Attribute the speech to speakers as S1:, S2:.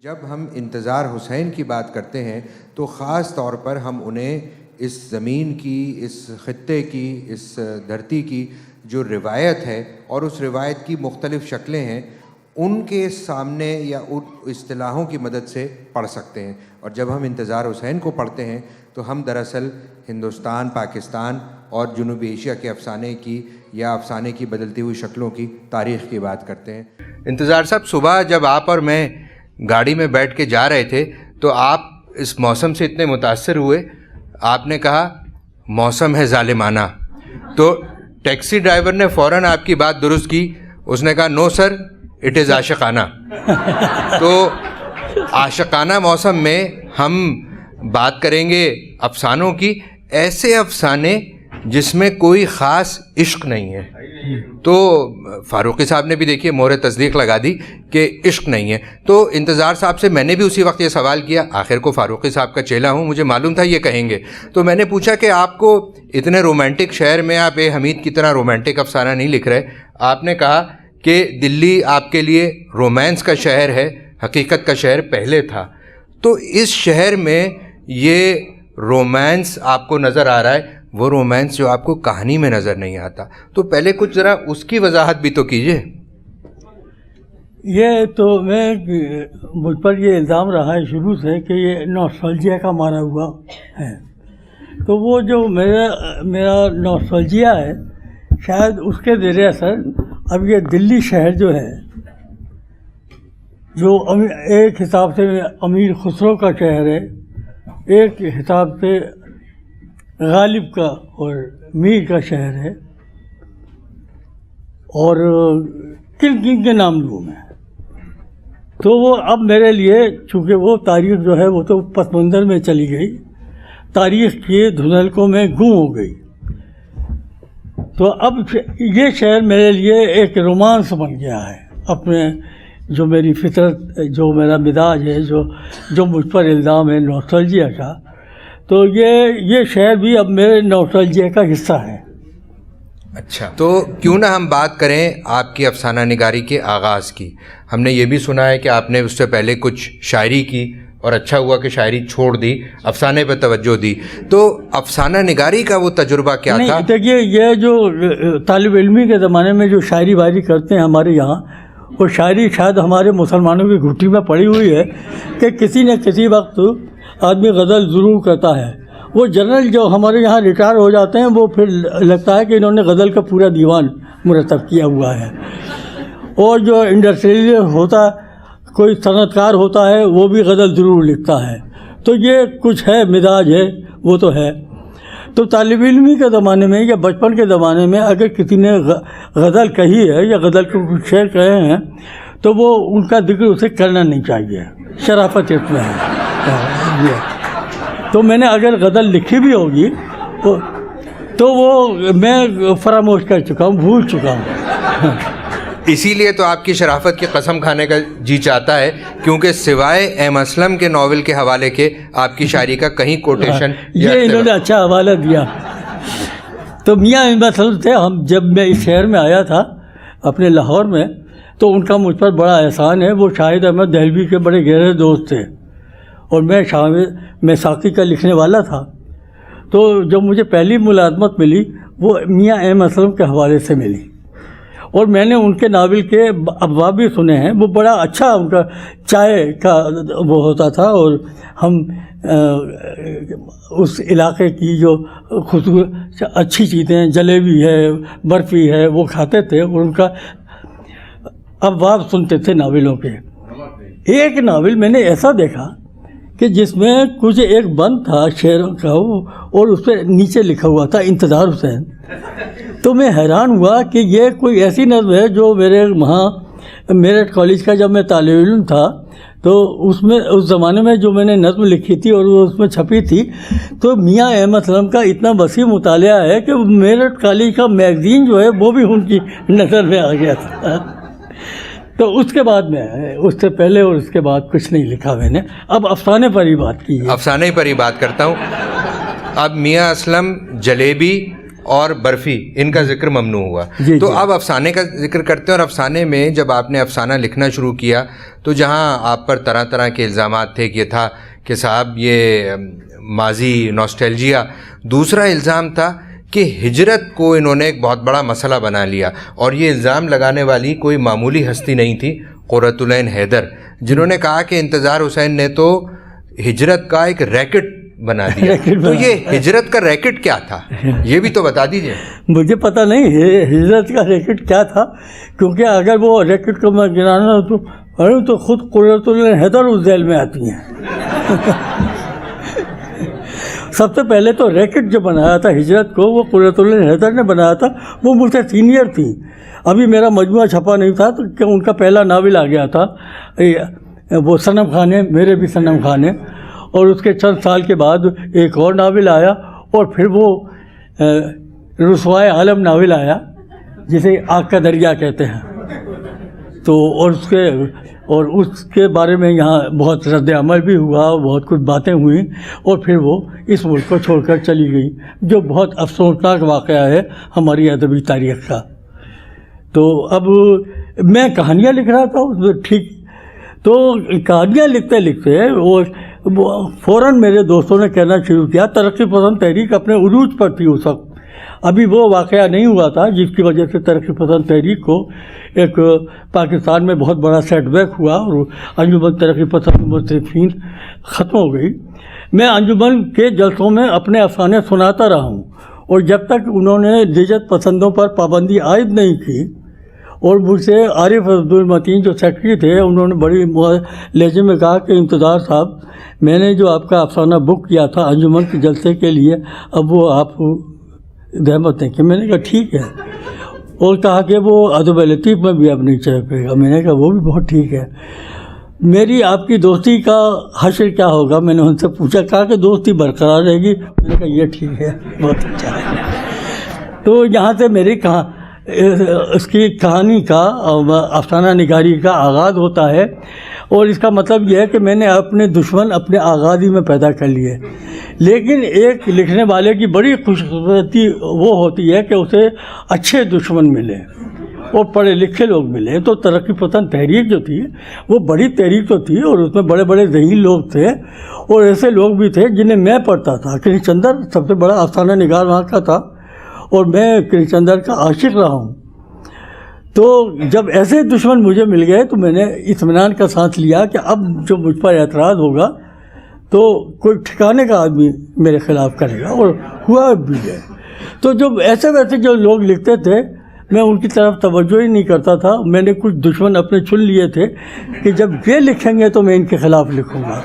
S1: جب ہم انتظار حسین کی بات کرتے ہیں تو خاص طور پر ہم انہیں اس زمین کی، اس خطے کی، اس دھرتی کی جو روایت ہے اور اس روایت کی مختلف شکلیں ہیں ان کے سامنے یا ان اصطلاحوں کی مدد سے پڑھ سکتے ہیں. اور جب ہم انتظار حسین کو پڑھتے ہیں تو ہم دراصل ہندوستان، پاکستان اور جنوبی ایشیا کے افسانے کی یا افسانے کی بدلتی ہوئی شکلوں کی تاریخ کی بات کرتے ہیں. انتظار صاحب، صبح جب آپ اور میں گاڑی میں بیٹھ کے جا رہے تھے تو آپ اس موسم سے اتنے متاثر ہوئے، آپ نے کہا موسم ہے ظالمانہ، تو ٹیکسی ڈرائیور نے فوراً آپ کی بات درست کی، اس نے کہا نو سر اٹ از عاشقانہ. تو عاشقانہ موسم میں ہم بات کریں گے افسانوں کی، ایسے افسانے جس میں کوئی خاص عشق نہیں ہے. تو فاروقی صاحب نے بھی دیکھیے مہر تصدیق لگا دی کہ عشق نہیں ہے. تو انتظار صاحب سے میں نے بھی اسی وقت یہ سوال کیا، آخر کو فاروقی صاحب کا چیلا ہوں، مجھے معلوم تھا یہ کہیں گے. تو میں نے پوچھا کہ آپ کو اتنے رومانٹک شہر میں آپ اے حمید کی طرح رومانٹک افسانہ نہیں لکھ رہے. آپ نے کہا کہ دلی آپ کے لیے رومانس کا شہر ہے، حقیقت کا شہر پہلے تھا. تو اس شہر میں یہ رومانس آپ کو نظر آ رہا ہے، وہ رومانس جو آپ کو کہانی میں نظر نہیں آتا. تو پہلے کچھ ذرا اس کی وضاحت بھی تو کیجئے.
S2: یہ تو مجھ پر یہ الزام رہا ہے شروع سے کہ یہ نوسٹالجیا کا مارا ہوا ہے. تو وہ جو میرا نوسٹالجیا ہے، شاید اس کے زیر اثر اب یہ دلی شہر جو ہے، جو ایک حساب سے امیر خسرو کا شہر ہے، ایک حساب سے غالب کا اور میر کا شہر ہے، اور کن کن کے نام لوں میں. تو وہ اب میرے لیے چونکہ وہ تاریخ جو ہے وہ تو پس منظر میں چلی گئی، تاریخ کی دھندلکوں میں گم ہو گئی. تو اب یہ شہر میرے لیے ایک رومانس بن گیا ہے. اپنے جو میری فطرت، جو میرا مزاج ہے، جو مجھ پر الزام ہے نوسٹالجیا کا، تو یہ شہر بھی اب میرے نوسٹالجیا کا حصہ ہے.
S1: اچھا، تو کیوں نہ ہم بات کریں آپ کی افسانہ نگاری کے آغاز کی. ہم نے یہ بھی سنا ہے کہ آپ نے اس سے پہلے کچھ شاعری کی اور اچھا ہوا کہ شاعری چھوڑ دی، افسانے پہ توجہ دی. تو افسانہ نگاری کا وہ تجربہ کیا تھا؟
S2: دیکھیے، یہ جو طالب علمی کے زمانے میں جو شاعری وائری کرتے ہیں ہمارے یہاں، وہ شاعری شاید ہمارے مسلمانوں کی گھٹی میں پڑی ہوئی ہے کہ کسی نہ کسی وقت آدمی غزل ضرور کرتا ہے. وہ جنرل جو ہمارے یہاں ریٹائر ہو جاتے ہیں وہ پھر لگتا ہے کہ انہوں نے غزل کا پورا دیوان مرتب کیا ہوا ہے. اور جو انڈسٹریل ہوتا ہے، کوئی صنعت کار ہوتا ہے، وہ بھی غزل ضرور لکھتا ہے. تو یہ کچھ ہے، مزاج ہے، وہ تو ہے. تو طالب علمی کے زمانے میں یا بچپن کے زمانے میں اگر کسی نے غزل کہی ہے یا غزل کے کچھ شعر کہے ہیں تو وہ ان کا ذکر اسے کرنا نہیں چاہیے، شرافت اس میں ہے. تو میں نے اگر غزل لکھی بھی ہوگی تو وہ میں فراموش کر چکا ہوں، بھول چکا ہوں.
S1: اسی لیے تو آپ کی شرافت کی قسم کھانے کا جی چاہتا ہے، کیونکہ سوائے ایم اسلم کے ناول کے حوالے کے آپ کی شاعری کا کہیں کوٹیشن
S2: یہ انہوں نے اچھا حوالہ دیا. تو میاں ایم اسلم تھے. جب میں اس شہر میں آیا تھا اپنے لاہور میں، تو ان کا مجھ پر بڑا احسان ہے. وہ شاہد احمد دہلوی کے بڑے گہرے دوست تھے اور میں ساقی کا لکھنے والا تھا. تو جب مجھے پہلی ملازمت ملی وہ میاں ایم اسلم کے حوالے سے ملی، اور میں نے ان کے ناول کے ابواب بھی سنے ہیں. وہ بڑا اچھا ان کا چائے کا وہ ہوتا تھا، اور ہم اس علاقے کی جو اچھی چیزیں، جلیبی ہے، برفی ہے، وہ کھاتے تھے اور ان کا ابواب سنتے تھے ناولوں کے. ایک ناول میں نے ایسا دیکھا کہ جس میں کچھ ایک بند تھا شعروں کا، اور اس پہ نیچے لکھا ہوا تھا انتظار حسین. تو میں حیران ہوا کہ یہ کوئی ایسی نظم ہے جو میرے وہاں میرٹھ کالج کا جب میں طالب علم تھا تو اس زمانے میں جو میں نے نظم لکھی تھی اور وہ اس میں چھپی تھی. تو میاں احمد اسلم کا اتنا وسیع مطالعہ ہے کہ میرٹھ کالج کا میگزین جو ہے وہ بھی ان کی نظر میں آ گیا تھا. تو اس کے بعد میں اس سے پہلے اور اس کے بعد کچھ نہیں لکھا میں نے. اب افسانے پر ہی بات کی ہے.
S1: افسانے پر ہی بات کرتا ہوں. اب میاں اسلم جلیبی اور برفی ان کا ذکر ممنوع ہوا. تو اب افسانے کا ذکر کرتے ہیں, اور افسانے میں جب آپ نے افسانہ لکھنا شروع کیا تو جہاں آپ پر طرح طرح کے الزامات تھے کہ یہ تھا کہ صاحب یہ ماضی نوسٹیلجیا, دوسرا الزام تھا کہ ہجرت کو انہوں نے ایک بہت بڑا مسئلہ بنا لیا, اور یہ الزام لگانے والی کوئی معمولی ہستی نہیں تھی, قرۃ العین حیدر, جنہوں نے کہا کہ انتظار حسین نے تو ہجرت کا ایک ریکٹ بنا دیا. تو یہ ہجرت کا ریکٹ کیا تھا, یہ بھی تو بتا دیجئے.
S2: مجھے پتہ نہیں ہے ہجرت کا ریکٹ کیا تھا, کیونکہ اگر وہ ریکٹ کو میں گرانا تو خود قرۃ العین حیدر اس ذیل میں آتی ہیں. سب سے پہلے تو ریکٹ جو بنایا تھا ہجرت کو وہ قرۃ العین حیدر نے بنایا تھا, وہ مجھ سے سینئر تھی. ابھی میرا مجموعہ چھپا نہیں تھا تو کہ ان کا پہلا ناول آ گیا تھا, وہ صنم خانے, میرے بھی صنم خانے, اور اس کے چند سال کے بعد ایک اور ناول آیا, اور پھر وہ رسوائے عالم ناول آیا جسے آگ کا دریا کہتے ہیں. تو اور اس کے بارے میں یہاں بہت رد عمل بھی ہوا, بہت کچھ باتیں ہوئیں, اور پھر وہ اس ملک کو چھوڑ کر چلی گئی, جو بہت افسوسناک واقعہ ہے ہماری ادبی تاریخ کا. تو اب میں کہانیاں لکھ رہا تھا, ٹھیک, تو کہانیاں لکھتے لکھتے وہ فوراً میرے دوستوں نے کہنا شروع کیا ترقی پسند تحریک اپنے عروج پر تھی اس وقت. ابھی وہ واقعہ نہیں ہوا تھا جس کی وجہ سے ترقی پسند تحریک کو ایک پاکستان میں بہت بڑا سیٹ بیک ہوا اور انجمن ترقی پسند مصرفین ختم ہو گئی. میں انجمن کے جلسوں میں اپنے افسانے سناتا رہا ہوں, اور جب تک انہوں نے لذت پسندوں پر پابندی عائد نہیں کی, اور مجھ سے عارف عبدالمتین جو سیکرٹری تھے انہوں نے بڑی لہجے میں کہا کہ انتظار صاحب, میں نے جو آپ کا افسانہ بک کیا تھا انجمن کے جلسے کے لیے, اب وہ آپ زحمت نہیں کہ. میں نے کہا ٹھیک ہے, اور کہا کہ وہ ادب لطیف میں بھی اب نہیں چھپے گا. میں نے کہا وہ بھی بہت ٹھیک ہے. میری آپ کی دوستی کا حشر کیا ہوگا, میں نے ان سے پوچھا, کہا کہ دوستی برقرار رہے گی. میں نے کہا یہ ٹھیک ہے, بہت اچھا ہے. تو یہاں سے میری اس کی کہانی کا افسانہ نگاری کا آغاز ہوتا ہے, اور اس کا مطلب یہ ہے کہ میں نے اپنے دشمن اپنے آغاز ہی میں پیدا کر لیے. لیکن ایک لکھنے والے کی بڑی خوش قسمتی وہ ہوتی ہے کہ اسے اچھے دشمن ملے اور پڑھے لکھے لوگ ملے. تو ترقی پسند تحریک جو تھی وہ بڑی تحریک تو تھی, اور اس میں بڑے بڑے ذہین لوگ تھے, اور ایسے لوگ بھی تھے جنہیں میں پڑھتا تھا. کرشن چندر سب سے بڑا افسانہ نگار وہاں کا تھا, اور میں کرشن چندر کا عاشق رہا ہوں. تو جب ایسے دشمن مجھے مل گئے تو میں نے اطمینان کا سانس لیا کہ اب جو مجھ پر اعتراض ہوگا تو کوئی ٹھکانے کا آدمی میرے خلاف کرے گا, اور ہوا بھی ہے. تو جب ایسے ویسے جو لوگ لکھتے تھے میں ان کی طرف توجہ ہی نہیں کرتا تھا. میں نے کچھ دشمن اپنے چن لیے تھے کہ جب یہ لکھیں گے تو میں ان کے خلاف لکھوں گا.